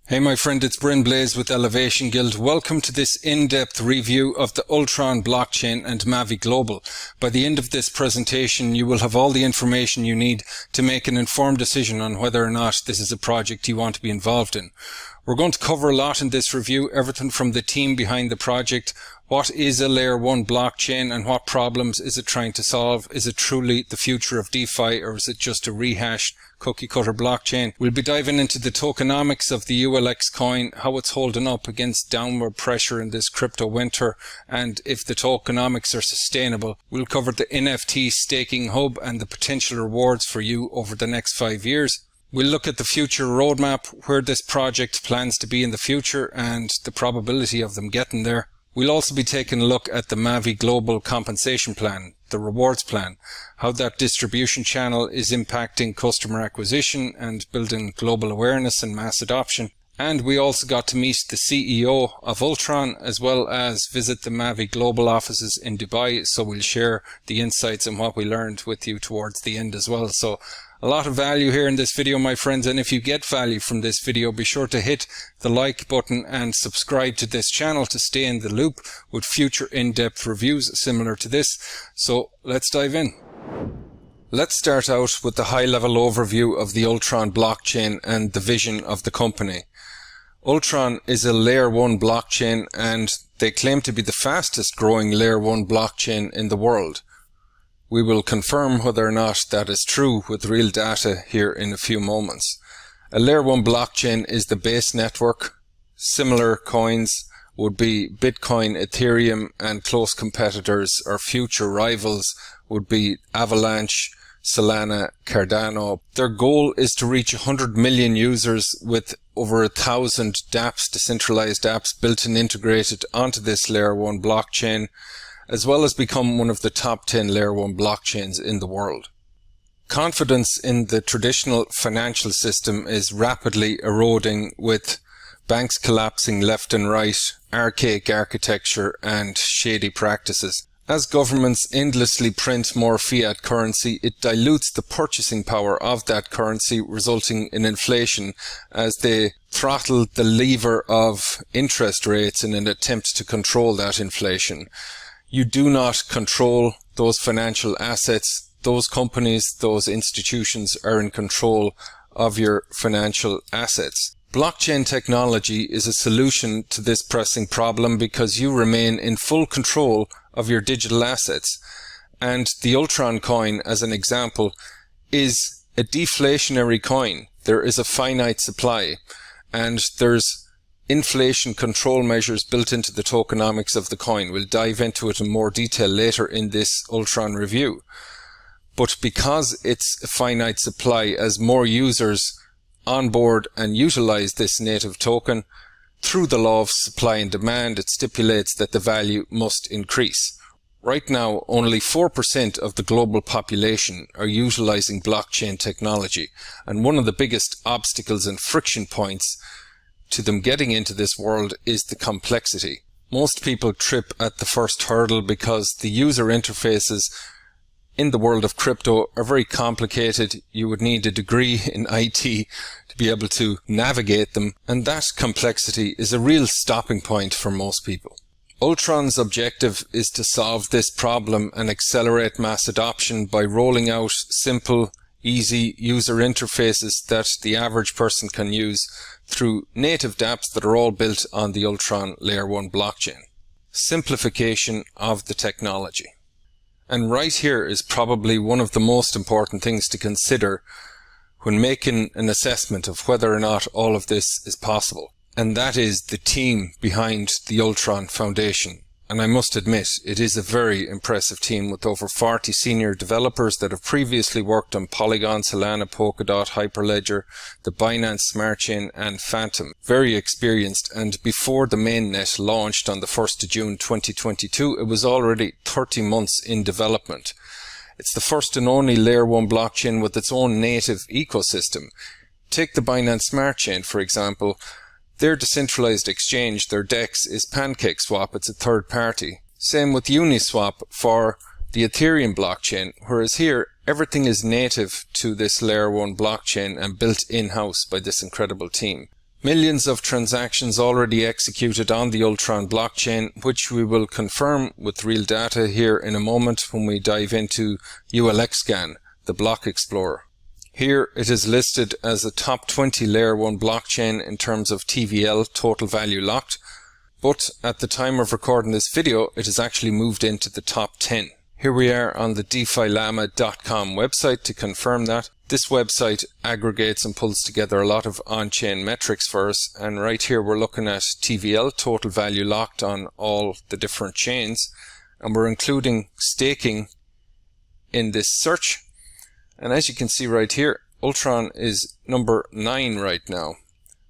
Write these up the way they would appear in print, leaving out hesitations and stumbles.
Hey my friend, it's Bryn Blaze with Elevation Guild. Welcome to this in-depth review of the Ultron blockchain and Mavie Global. By the end of this presentation, you will have all the information you need to make an informed decision on whether or not this is a project you want to be involved in. We're going to cover a lot in this review, everything from the team behind the project, what is a layer 1 blockchain and what problems is it trying to solve? Is it truly the future of DeFi or is it just a rehashed cookie cutter blockchain? We'll be diving into the tokenomics of the ULX coin, how it's holding up against downward pressure in this crypto winter, and if the tokenomics are sustainable. We'll cover the NFT staking hub and the potential rewards for you over the next 5 years. We'll look at the future roadmap, where this project plans to be in the future and the probability of them getting there. We'll also be taking a look at the Mavie Global compensation plan, the rewards plan, how that distribution channel is impacting customer acquisition and building global awareness and mass adoption. And we also got to meet the CEO of Ultron as well as visit the Mavie Global offices in Dubai, so we'll share the insights and what we learned with you towards the end as well. So a lot of value here in this video, my friends, and if you get value from this video, be sure to hit the like button and subscribe to this channel to stay in the loop with future in-depth reviews similar to this. So let's dive in. Let's start out with the high-level overview of the Ultron blockchain and the vision of the company. Ultron is a layer 1 blockchain and they claim to be the fastest growing layer 1 blockchain in the world. We will confirm whether or not that is true with real data here in a few moments. A layer 1 blockchain is the base network. Similar coins would be Bitcoin, Ethereum, and close competitors or future rivals would be Avalanche, Solana, Cardano. Their goal is to reach 100 million users with over 1,000 dApps, decentralized apps built and integrated onto this layer 1 blockchain, as well as become one of the top 10 layer 1 blockchains in the world. Confidence in the traditional financial system is rapidly eroding, with banks collapsing left and right, archaic architecture and shady practices. As governments endlessly print more fiat currency, it dilutes the purchasing power of that currency, resulting in inflation as they throttle the lever of interest rates in an attempt to control that inflation. You do not control those financial assets. Those companies, those institutions are in control of your financial assets. Blockchain technology is a solution to this pressing problem because you remain in full control of your digital assets. And the Ultron coin, as an example, is a deflationary coin. There is a finite supply and there's inflation control measures built into the tokenomics of the coin. We'll dive into it in more detail later in this Ultron review. But because it's a finite supply, as more users onboard and utilize this native token, through the law of supply and demand, it stipulates that the value must increase. Right now, only 4% of the global population are utilizing blockchain technology, and one of the biggest obstacles and friction points to them getting into this world is the complexity. Most people trip at the first hurdle because the user interfaces in the world of crypto are very complicated. You would need a degree in IT to be able to navigate them, and that complexity is a real stopping point for most people. Ultron's objective is to solve this problem and accelerate mass adoption by rolling out simple, easy user interfaces that the average person can use through native dApps that are all built on the Ultron Layer 1 blockchain. Simplification of the technology. And right here is probably one of the most important things to consider when making an assessment of whether or not all of this is possible. And that is the team behind the Ultron Foundation. And I must admit, it is a very impressive team with over 40 senior developers that have previously worked on Polygon, Solana, Polkadot, Hyperledger, the Binance Smart Chain and Phantom. Very experienced, and before the mainnet launched on the 1st of June 2022, it was already 30 months in development. It's the first and only layer 1 blockchain with its own native ecosystem. Take the Binance Smart Chain, for example. Their decentralized exchange, their DEX, is PancakeSwap. It's a third party. Same with Uniswap for the Ethereum blockchain, whereas here everything is native to this layer 1 blockchain and built in-house by this incredible team. Millions of transactions already executed on the Ultron blockchain, which we will confirm with real data here in a moment when we dive into ULXScan, the block explorer. Here it is listed as a top 20 layer 1 blockchain in terms of TVL, total value locked, but at the time of recording this video it has actually moved into the top 10. Here we are on the defilama.com website to confirm that. This website aggregates and pulls together a lot of on-chain metrics for us, and right here we're looking at TVL, total value locked, on all the different chains, and we're including staking in this search. And as you can see right here, Ultron is number 9 right now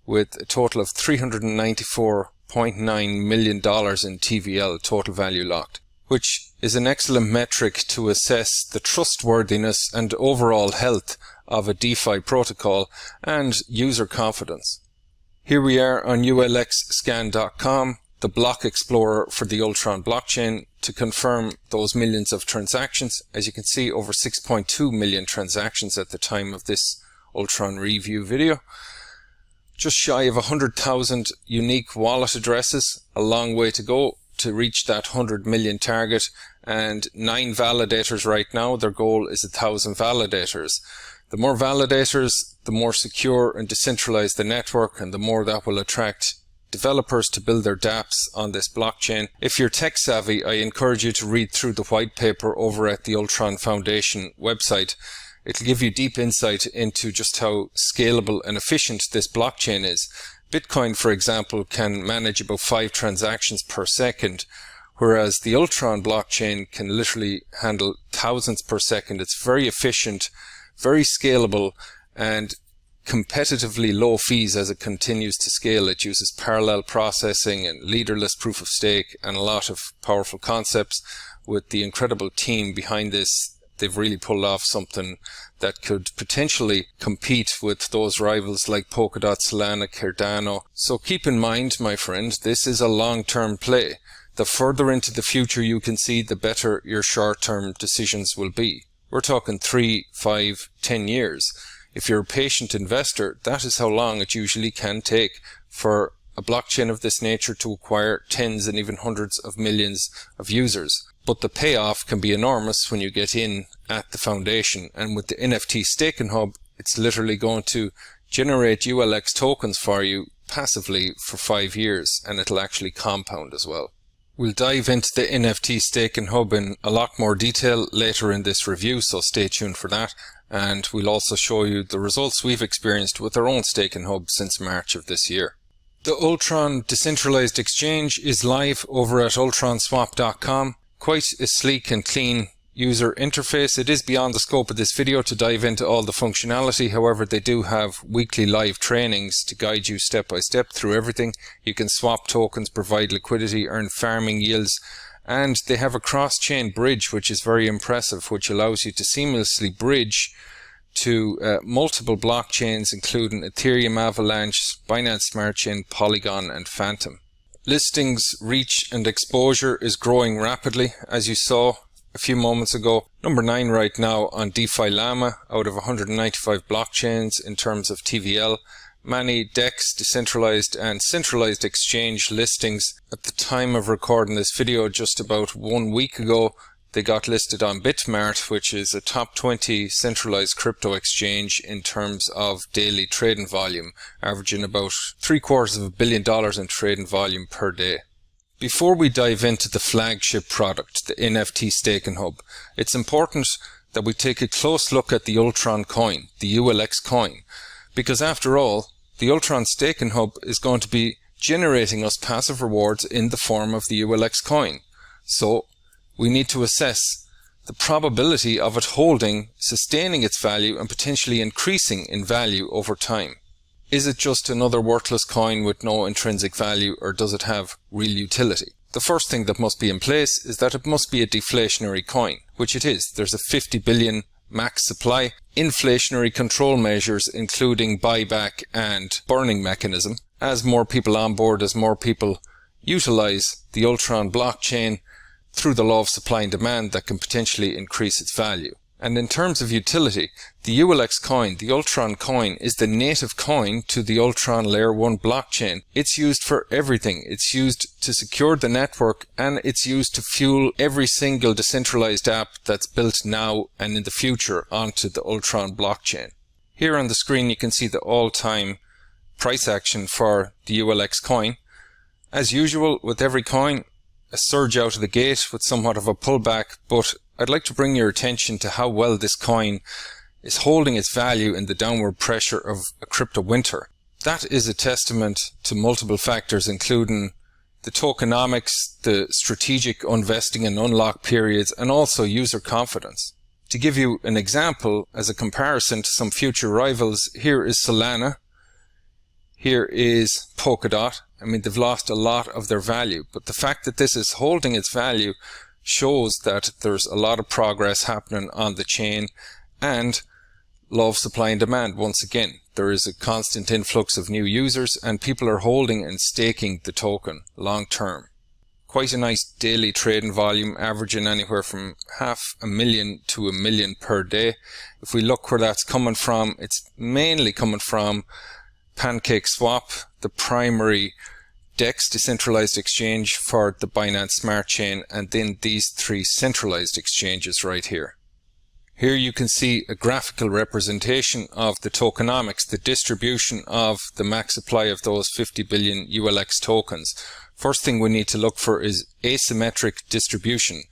with a total of $394.9 million in TVL, total value locked, which is an excellent metric to assess the trustworthiness and overall health of a DeFi protocol and user confidence. Here we are on ulxscan.com, the block explorer for the Ultron blockchain, to confirm those millions of transactions. As you can see, over 6.2 million transactions at the time of this Ultron review video. Just shy of 100,000 unique wallet addresses, a long way to go to reach that 100 million target, and 9 validators right now. Their goal is 1,000 validators. The more validators, the more secure and decentralized the network, and the more that will attract developers to build their dApps on this blockchain. If you're tech savvy, I encourage you to read through the white paper over at the Ultron Foundation website. It'll give you deep insight into just how scalable and efficient this blockchain is. Bitcoin, for example, can manage about 5 transactions per second, whereas the Ultron blockchain can literally handle thousands per second. It's very efficient, very scalable, and competitively low fees as it continues to scale. It uses parallel processing and leaderless proof of stake and a lot of powerful concepts. With the incredible team behind this, they've really pulled off something that could potentially compete with those rivals like Polkadot, Solana, Cardano. So keep in mind, my friend, this is a long-term play. The further into the future you can see, the better your short-term decisions will be. We're talking 3, 5, 10 years. If you're a patient investor, that is how long it usually can take for a blockchain of this nature to acquire tens and even hundreds of millions of users. But the payoff can be enormous when you get in at the foundation. And with the NFT staking hub, it's literally going to generate ULX tokens for you passively for 5 years, and it'll actually compound as well. We'll dive into the NFT staking hub in a lot more detail later in this review, so stay tuned for that. And we'll also show you the results we've experienced with our own staking hub since March of this year. The Ultron decentralized exchange is live over at ultronswap.com. Quite a sleek and clean user interface. It is beyond the scope of this video to dive into all the functionality. However, they do have weekly live trainings to guide you step by step through everything. You can swap tokens, provide liquidity, earn farming yields, and they have a cross-chain bridge which is very impressive, which allows you to seamlessly bridge to multiple blockchains including Ethereum, Avalanche, Binance Smart Chain, Polygon and Phantom. Listings, reach and exposure is growing rapidly, as you saw a few moments ago. Number 9 right now on DeFiLlama out of 195 blockchains in terms of TVL. Many DEX, decentralized and centralized exchange listings. At the time of recording this video, just about 1 week ago, they got listed on Bitmart, which is a top 20 centralized crypto exchange in terms of daily trading volume, averaging about $750 million in trading volume per day. Before we dive into the flagship product, the NFT staking hub, it's important that we take a close look at the Ultron coin, the ULX coin, because after all, the Ultron staking hub is going to be generating us passive rewards in the form of the ULX coin. So we need to assess the probability of it holding, sustaining its value and potentially increasing in value over time. Is it just another worthless coin with no intrinsic value, or does it have real utility? The first thing that must be in place is that it must be a deflationary coin, which it is. There's a 50 billion max supply, inflationary control measures including buyback and burning mechanism. As more people onboard, as more people utilize the Ultron blockchain through the law of supply and demand, that can potentially increase its value. And in terms of utility, the ULX coin, the Ultron coin, is the native coin to the Ultron Layer 1 blockchain. It's used for everything. It's used to secure the network, and it's used to fuel every single decentralized app that's built now and in the future onto the Ultron blockchain. Here on the screen you can see the all-time price action for the ULX coin. As usual with every coin, a surge out of the gate with somewhat of a pullback, but I'd like to bring your attention to how well this coin is holding its value in the downward pressure of a crypto winter. That is a testament to multiple factors, including the tokenomics, the strategic investing and unlock periods, and also user confidence. To give you an example as a comparison to some future rivals, here is Solana, here is Polkadot. I mean, they've lost a lot of their value, but the fact that this is holding its value shows that there's a lot of progress happening on the chain, and law of supply and demand. Once again, there is a constant influx of new users, and people are holding and staking the token long term. Quite a nice daily trading volume, averaging anywhere from 500,000 to 1 million per day. If we look where that's coming from, it's mainly coming from PancakeSwap, the primary DEX decentralized exchange for the Binance Smart Chain, and then these three centralized exchanges right here. Here you can see a graphical representation of the tokenomics, the distribution of the max supply of those 50 billion ULX tokens. First thing we need to look for is asymmetric distribution.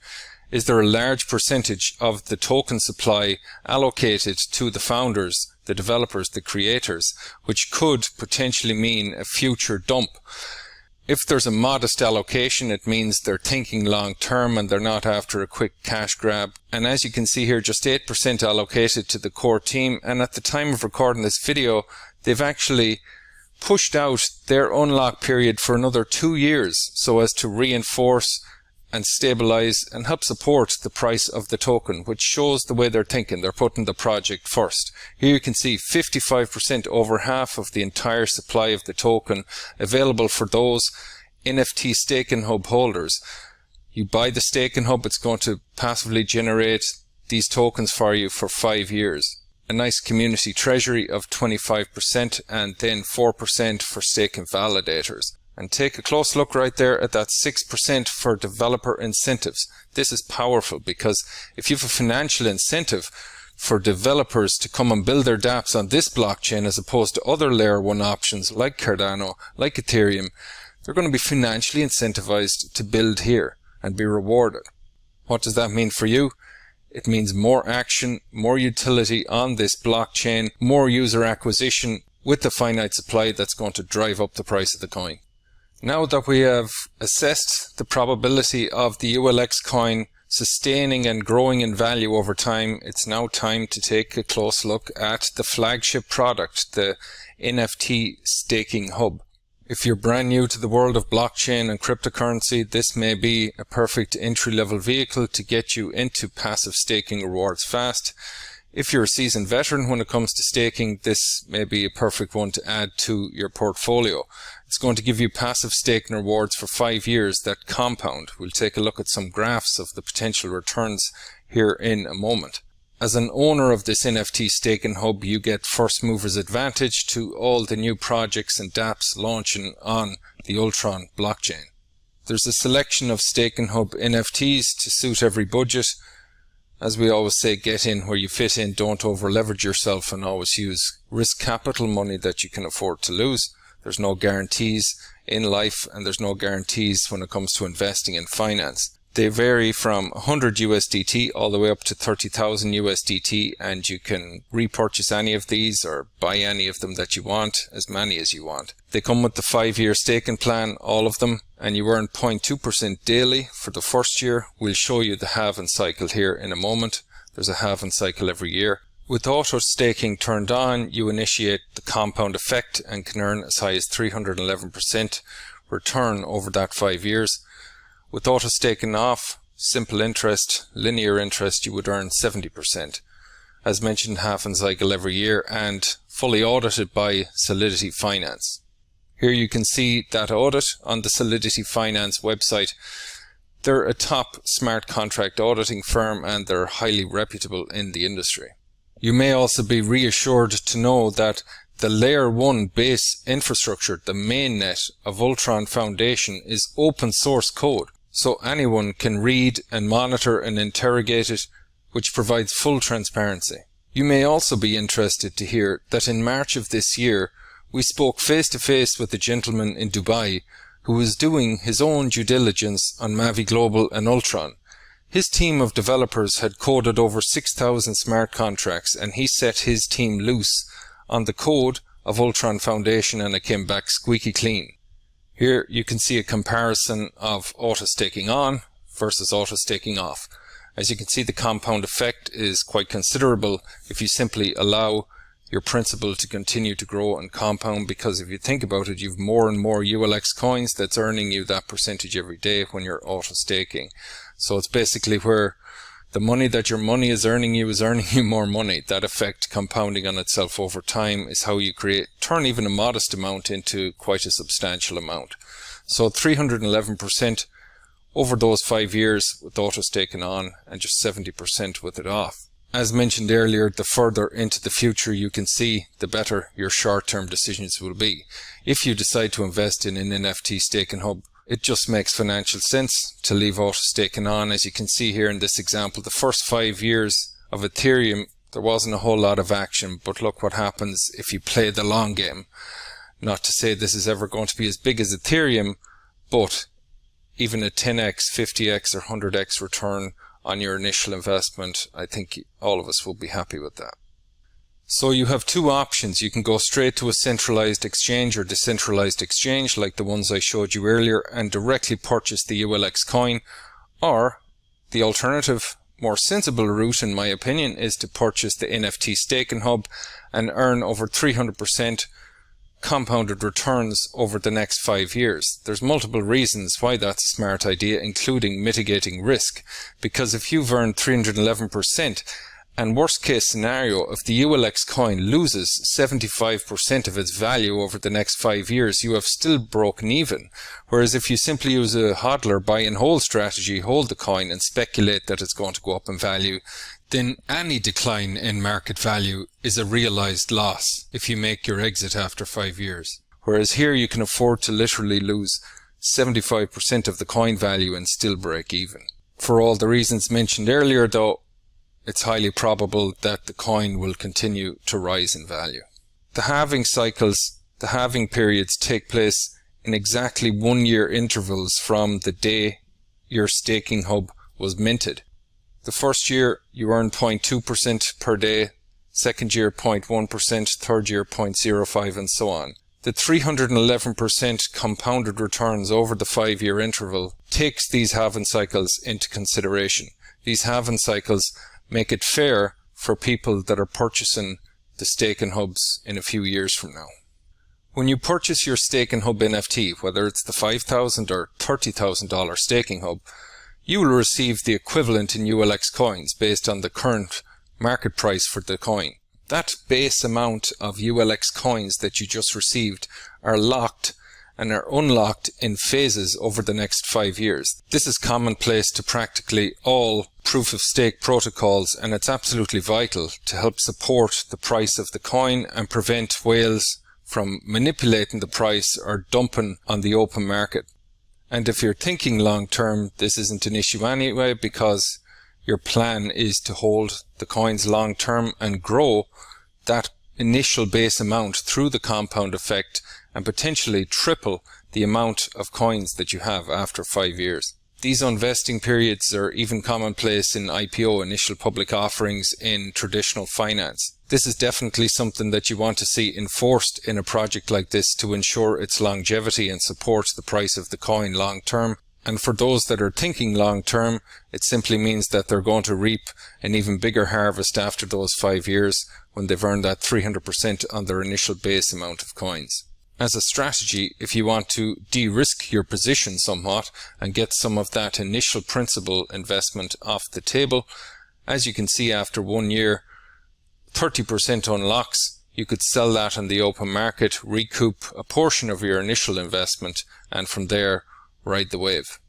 Is there a large percentage of the token supply allocated to the founders, the developers, the creators, which could potentially mean a future dump? If there's a modest allocation, it means they're thinking long term and they're not after a quick cash grab. And as you can see here, just 8% allocated to the core team, and at the time of recording this video, they've actually pushed out their unlock period for another 2 years so as to reinforce and stabilize and help support the price of the token, which shows the way they're thinking. They're putting the project first. Here you can see 55%, over half of the entire supply of the token available for those NFT staking hub holders. You buy the staking hub, it's going to passively generate these tokens for you for 5 years. A nice community treasury of 25%, and then 4% for staking validators. And take a close look right there at that 6% for developer incentives. This is powerful, because if you have a financial incentive for developers to come and build their dApps on this blockchain as opposed to other layer 1 options like Cardano, like Ethereum, they're going to be financially incentivized to build here and be rewarded. What does that mean for you? It means more action, more utility on this blockchain, more user acquisition with the finite supply that's going to drive up the price of the coin. Now that we have assessed the probability of the ULX coin sustaining and growing in value over time, it's now time to take a close look at the flagship product, the NFT staking hub. If you're brand new to the world of blockchain and cryptocurrency, this may be a perfect entry-level vehicle to get you into passive staking rewards fast. If you're a seasoned veteran when it comes to staking, this may be a perfect one to add to your portfolio. It's going to give you passive staking rewards for 5 years that compound. We'll take a look at some graphs of the potential returns here in a moment. As an owner of this NFT staking hub, you get first mover's advantage to all the new projects and dApps launching on the Ultron blockchain. There's a selection of staking hub NFTs to suit every budget. As we always say, get in where you fit in, don't over leverage yourself, and always use risk capital money that you can afford to lose. There's no guarantees in life, and there's no guarantees when it comes to investing in finance. They vary from 100 USDT all the way up to 30,000 USDT, and you can repurchase any of these or buy any of them that you want, as many as you want. They come with the 5-year staking plan, all of them, and you earn 0.2% daily for the first year. We'll show you the halving cycle here in a moment. There's a halving cycle every year. With auto staking turned on, you initiate the compound effect and can earn as high as 311% return over that 5 years. With auto staking off, simple interest, linear interest, you would earn 70%. As mentioned, halving cycle every year and fully audited by Solidity Finance. Here you can see that audit on the Solidity Finance website. They're a top smart contract auditing firm and they're highly reputable in the industry. You may also be reassured to know that the Layer 1 base infrastructure, the mainnet of Ultron Foundation, is open source code, so anyone can read and monitor and interrogate it, which provides full transparency. You may also be interested to hear that in March of this year, we spoke face to face with a gentleman in Dubai who was doing his own due diligence on Mavie Global and Ultron. His team of developers had coded over 6,000 smart contracts, and he set his team loose on the code of Ultron Foundation, and it came back squeaky clean. Here you can see a comparison of auto staking on versus auto staking off. As you can see, the compound effect is quite considerable if you simply allow your principal to continue to grow and compound, because if you think about it, you've more and more ULX coins that's earning you that percentage every day when you're auto staking. So it's basically where the money that your money is earning you more money. That effect compounding on itself over time is how you turn even a modest amount into quite a substantial amount. So 311% over those 5 years with auto staking on, and just 70% with it off. As mentioned earlier, the further into the future you can see, the better your short-term decisions will be. If you decide to invest in an NFT staking hub, it just makes financial sense to leave auto staking on. As you can see here in this example, the first 5 years of Ethereum, there wasn't a whole lot of action, but look what happens if you play the long game. Not to say this is ever going to be as big as Ethereum, but even a 10x, 50x or 100x return on your initial investment, I think all of us will be happy with that. So you have two options. You can go straight to a centralized exchange or decentralized exchange like the ones I showed you earlier and directly purchase the ULX coin, or the alternative, more sensible route in my opinion, is to purchase the NFT staking hub and earn over 300% compounded returns over the next 5 years. There's multiple reasons why that's a smart idea, including mitigating risk, because if you've earned 311%, and worst case scenario, if the ULX coin loses 75% of its value over the next 5 years, you have still broken even. Whereas if you simply use a hodler buy and hold strategy, hold the coin and speculate that it's going to go up in value, then any decline in market value is a realized loss if you make your exit after 5 years. Whereas here you can afford to literally lose 75% of the coin value and still break even. For all the reasons mentioned earlier though, it's highly probable that the coin will continue to rise in value. The halving cycles, the halving periods take place in exactly 1 year intervals from the day your staking hub was minted. The first year you earn 0.2% per day, second year 0.1%, third year 0.05% and so on. The 311% compounded returns over the 5 year interval takes these halving cycles into consideration. These halving cycles make it fair for people that are purchasing the staking hubs in a few years from now. When you purchase your staking hub NFT, whether it's the $5,000 or $30,000 staking hub, you will receive the equivalent in ULX coins based on the current market price for the coin. That base amount of ULX coins that you just received are locked and are unlocked in phases over the next 5 years. This is commonplace to practically all proof of stake protocols, and it's absolutely vital to help support the price of the coin and prevent whales from manipulating the price or dumping on the open market. And if you're thinking long term, this isn't an issue anyway, because your plan is to hold the coins long term and grow that initial base amount through the compound effect and potentially triple the amount of coins that you have after 5 years. These unvesting periods are even commonplace in IPO, initial public offerings, in traditional finance. This is definitely something that you want to see enforced in a project like this to ensure its longevity and support the price of the coin long term. And for those that are thinking long term, it simply means that they're going to reap an even bigger harvest after those 5 years when they've earned that 300% on their initial base amount of coins. As a strategy, if you want to de-risk your position somewhat and get some of that initial principal investment off the table, as you can see after 1 year, 30% unlocks. You could sell that on the open market, recoup a portion of your initial investment, and from there, ride the wave.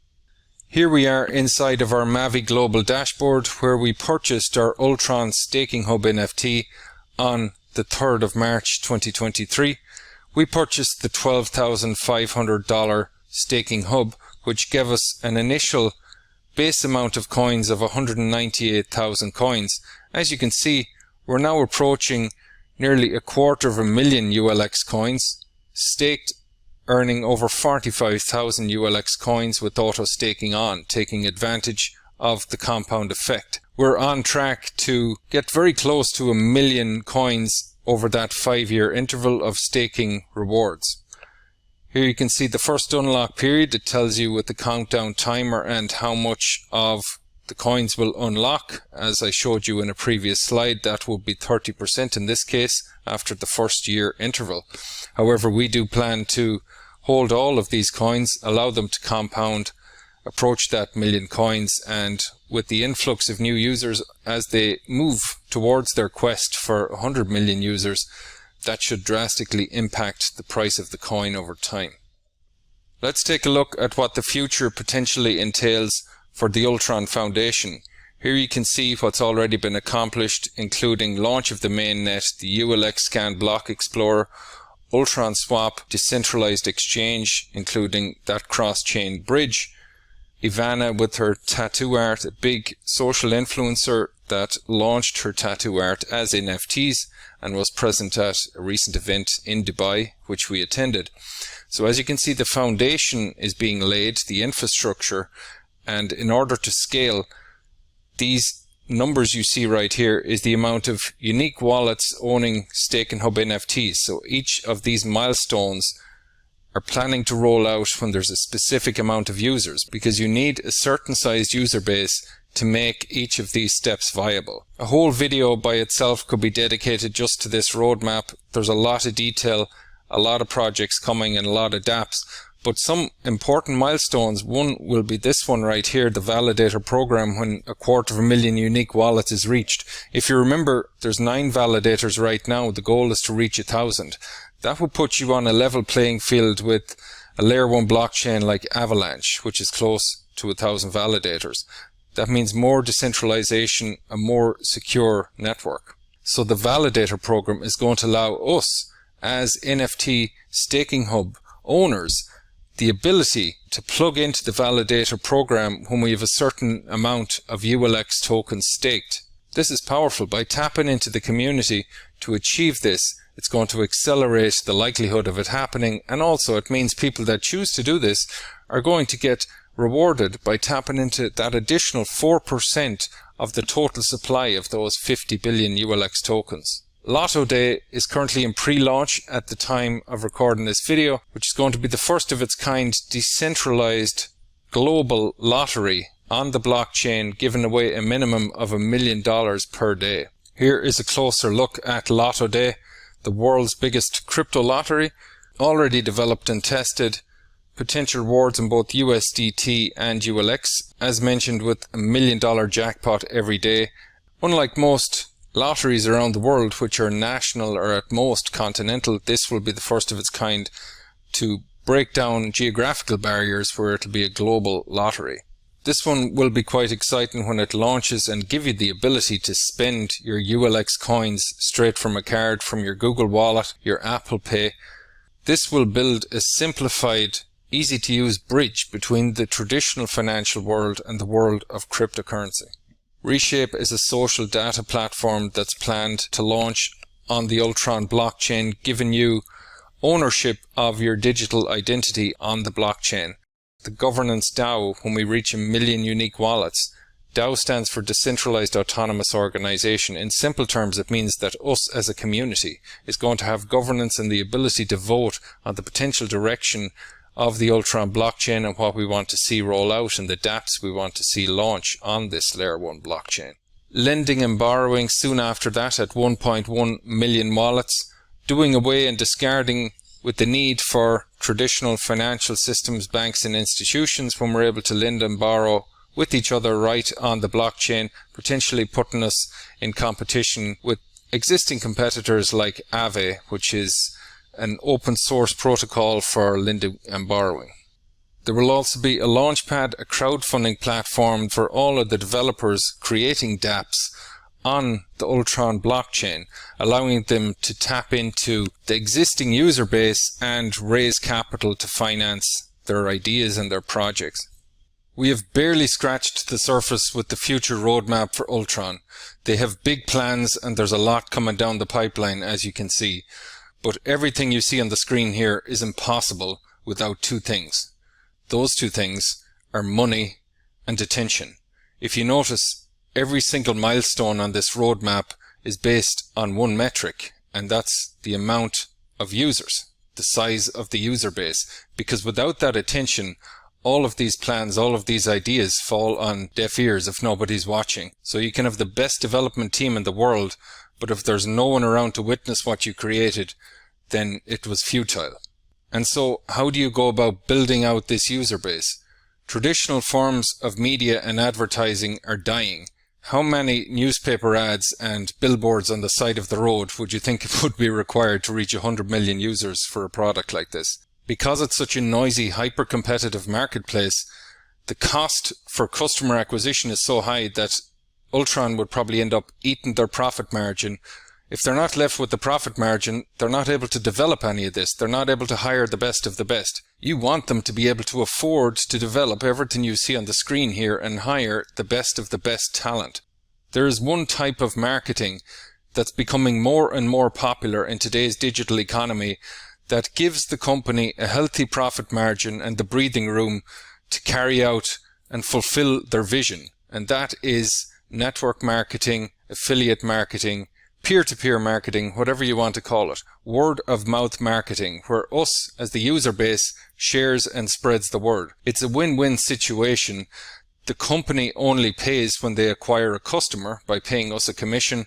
Here we are inside of our Mavie Global dashboard where we purchased our Ultron Staking Hub NFT on the 3rd of March 2023. We purchased the $12,500 staking hub, which gave us an initial base amount of coins of 198,000 coins. As you can see, we're now approaching nearly 250,000 ULX coins, staked, earning over 45,000 ULX coins with auto staking on, taking advantage of the compound effect. We're on track to get very close to 1 million coins over that 5-year interval of staking rewards. Here you can see the first unlock period. It tells you with the countdown timer and how much of the coins will unlock. As I showed you in a previous slide, that will be 30% in this case after the first year interval. However, we do plan to hold all of these coins, allow them to compound, approach that 1 million coins, and with the influx of new users as they move towards their quest for 100 million users, that should drastically impact the price of the coin over time. Let's take a look at what the future potentially entails for the Ultron Foundation. Here you can see what's already been accomplished, including launch of the mainnet, the ULX Scan Block Explorer, Ultron Swap, decentralized exchange, including that cross-chain bridge, Ivana with her tattoo art, a big social influencer that launched her tattoo art as NFTs and was present at a recent event in Dubai, which we attended. So as you can see, the foundation is being laid, the infrastructure, and in order to scale, these numbers you see right here is the amount of unique wallets owning Staking Hub NFTs. So each of these milestones are planning to roll out when there's a specific amount of users, because you need a certain sized user base to make each of these steps viable. A whole video by itself could be dedicated just to this roadmap. There's a lot of detail, a lot of projects coming, and a lot of dApps. But some important milestones, one will be this one right here, the validator program, when 250,000 unique wallets is reached. If you remember, there's 9 validators right now. The goal is to reach 1,000. That would put you on a level playing field with a layer 1 blockchain like Avalanche, which is close to 1,000 validators. That means more decentralization, a more secure network. So the validator program is going to allow us as NFT staking hub owners the ability to plug into the validator program when we have a certain amount of ULX tokens staked. This is powerful. By tapping into the community to achieve this, it's going to accelerate the likelihood of it happening, and also it means people that choose to do this are going to get rewarded by tapping into that additional 4% of the total supply of those 50 billion ULX tokens. Lotto Day is currently in pre-launch at the time of recording this video, which is going to be the first of its kind decentralized global lottery on the blockchain, giving away a minimum of $1 million per day. Here is a closer look at Lotto Day, the world's biggest crypto lottery, already developed and tested, potential rewards in both USDT and ULX, as mentioned with $1 million jackpot every day. Unlike most lotteries around the world, which are national or at most continental, this will be the first of its kind to break down geographical barriers, where it will be a global lottery. This one will be quite exciting when it launches and give you the ability to spend your ULX coins straight from a card, from your Google Wallet, your Apple Pay. This will build a simplified, easy to use bridge between the traditional financial world and the world of cryptocurrency. Reshape is a social data platform that's planned to launch on the Ultron blockchain, giving you ownership of your digital identity on the blockchain. The governance DAO, when we reach 1 million unique wallets, DAO stands for Decentralized Autonomous Organization. In simple terms, it means that us as a community is going to have governance and the ability to vote on the potential direction of the Ultron blockchain and what we want to see roll out and the dApps we want to see launch on this layer 1 blockchain. Lending and borrowing soon after that at 1.1 million wallets, doing away and discarding with the need for traditional financial systems, banks and institutions, when we're able to lend and borrow with each other right on the blockchain, potentially putting us in competition with existing competitors like Mavie, which is an open source protocol for lending and borrowing. There will also be a launchpad, a crowdfunding platform for all of the developers creating dApps on the Ultron blockchain, allowing them to tap into the existing user base and raise capital to finance their ideas and their projects. We have barely scratched the surface with the future roadmap for Ultron. They have big plans and there's a lot coming down the pipeline, as you can see. But everything you see on the screen here is impossible without two things. Those two things are money and attention. If you notice, every single milestone on this roadmap is based on one metric, and that's the amount of users, the size of the user base. Because without that attention, all of these plans, all of these ideas fall on deaf ears if nobody's watching. So you can have the best development team in the world, but if there's no one around to witness what you created, then it was futile. And so how do you go about building out this user base? Traditional forms of media and advertising are dying. How many newspaper ads and billboards on the side of the road would you think would be required to reach 100 million users for a product like this? Because it's such a noisy, hyper-competitive marketplace, the cost for customer acquisition is so high that Ultron would probably end up eating their profit margin. If they're not left with the profit margin, they're not able to develop any of this. They're not able to hire the best of the best. You want them to be able to afford to develop everything you see on the screen here and hire the best of the best talent. There is one type of marketing that's becoming more and more popular in today's digital economy that gives the company a healthy profit margin and the breathing room to carry out and fulfill their vision. And that is network marketing, affiliate marketing, peer-to-peer marketing, whatever you want to call it, word-of-mouth marketing, where us as the user base shares and spreads the word. It's a win-win situation. The company only pays when they acquire a customer by paying us a commission,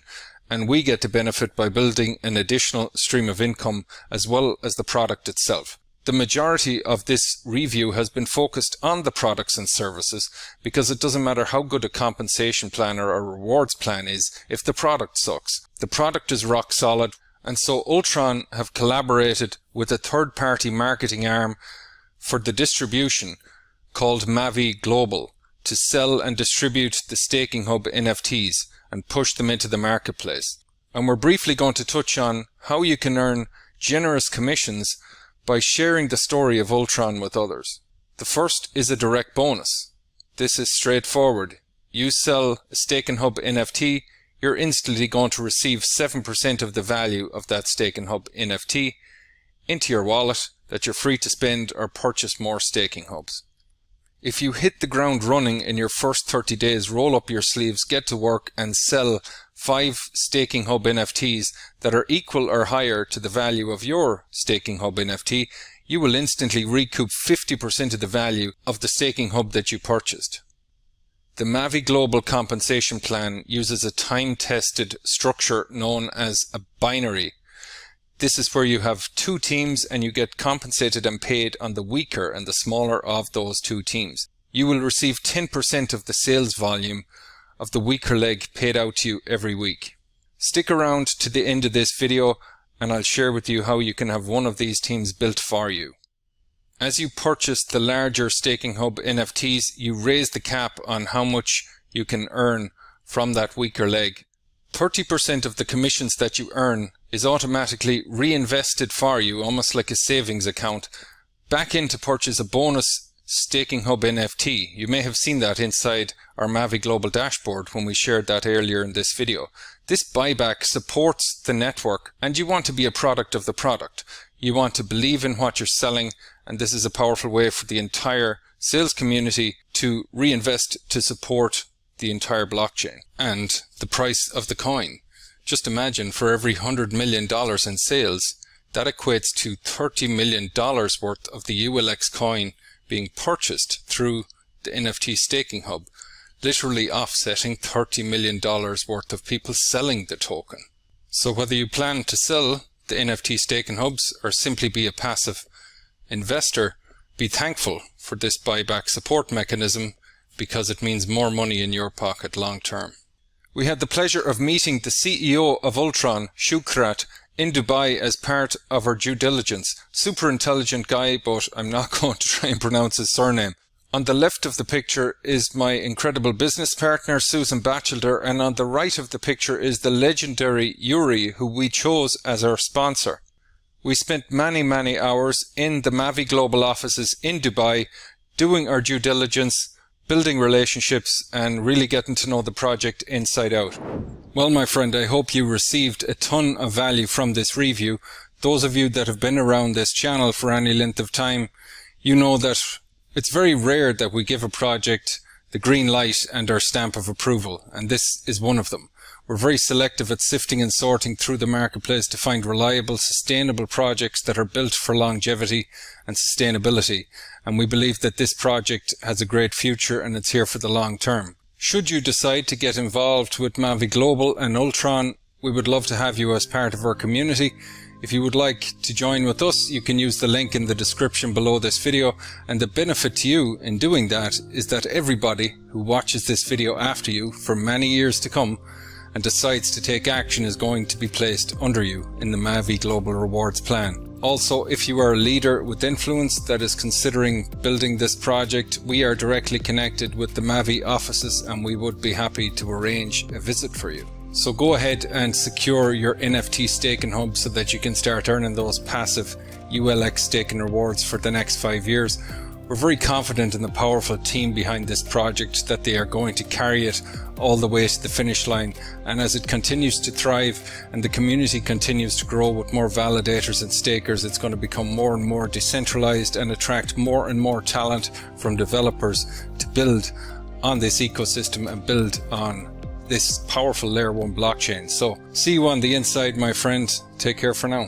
and we get to benefit by building an additional stream of income as well as the product itself. The majority of this review has been focused on the products and services because it doesn't matter how good a compensation plan or a rewards plan is if the product sucks. The product is rock solid, and so Ultron have collaborated with a third-party marketing arm for the distribution called Mavie Global to sell and distribute the Staking Hub NFTs and push them into the marketplace. And we're briefly going to touch on how you can earn generous commissions by sharing the story of Ultron with others. The first is a direct bonus. This is straightforward. You sell a Staking Hub NFT, you're instantly going to receive 7% of the value of that Staking Hub NFT into your wallet that you're free to spend or purchase more staking hubs. If you hit the ground running in your first 30 days, roll up your sleeves, get to work and sell 5 Staking Hub NFTs that are equal or higher to the value of your Staking Hub NFT, you will instantly recoup 50% of the value of the Staking Hub that you purchased. The Mavie Global compensation plan uses a time-tested structure known as a binary. This is where you have two teams and you get compensated and paid on the weaker and the smaller of those two teams. You will receive 10% of the sales volume of the weaker leg paid out to you every week. Stick around to the end of this video and I'll share with you how you can have one of these teams built for you. As you purchase the larger Staking Hub NFTs, you raise the cap on how much you can earn from that weaker leg. 30% of the commissions that you earn is automatically reinvested for you, almost like a savings account, back in to purchase a bonus Staking Hub NFT. You may have seen that inside our Mavie Global dashboard when we shared that earlier in this video. This buyback supports the network and you want to be a product of the product. You want to believe in what you're selling, and this is a powerful way for the entire sales community to reinvest to support the entire blockchain and the price of the coin. Just imagine, for every $100 million in sales, that equates to $30 million worth of the ULX coin being purchased through the NFT Staking Hub, literally offsetting $30 million worth of people selling the token. So whether you plan to sell the NFT Staking Hubs or simply be a passive investor, be thankful for this buyback support mechanism because it means more money in your pocket long term. We had the pleasure of meeting the CEO of Ultron, Shukrat, in Dubai as part of our due diligence. Super intelligent guy, but I'm not going to try and pronounce his surname. On the left of the picture is my incredible business partner, Susan Batchelder, and on the right of the picture is the legendary Yuri, who we chose as our sponsor. We spent many hours in the Mavie Global offices in Dubai, doing our due diligence, building relationships, and really getting to know the project inside out. Well, my friend, I hope you received a ton of value from this review. Those of you that have been around this channel for any length of time, you know that it's very rare that we give a project the green light and our stamp of approval, and this is one of them. We're very selective at sifting and sorting through the marketplace to find reliable, sustainable projects that are built for longevity and sustainability, and we believe that this project has a great future and it's here for the long term. Should you decide to get involved with Mavie Global and Ultron, we would love to have you as part of our community. If you would like to join with us, you can use the link in the description below this video, and the benefit to you in doing that is that everybody who watches this video after you for many years to come and decides to take action is going to be placed under you in the Mavie Global Rewards plan. Also, if you are a leader with influence that is considering building this project, we are directly connected with the Mavie offices and we would be happy to arrange a visit for you. So go ahead and secure your NFT staking hub so that you can start earning those passive ULX staking rewards for the next 5 years. We're very confident in the powerful team behind this project, that they are going to carry it all the way to the finish line, and as it continues to thrive and the community continues to grow with more validators and stakers, it's going to become more and more decentralized and attract more and more talent from developers to build on this ecosystem and build on this powerful layer 1 blockchain. So see you on the inside, my friend. Take care for now.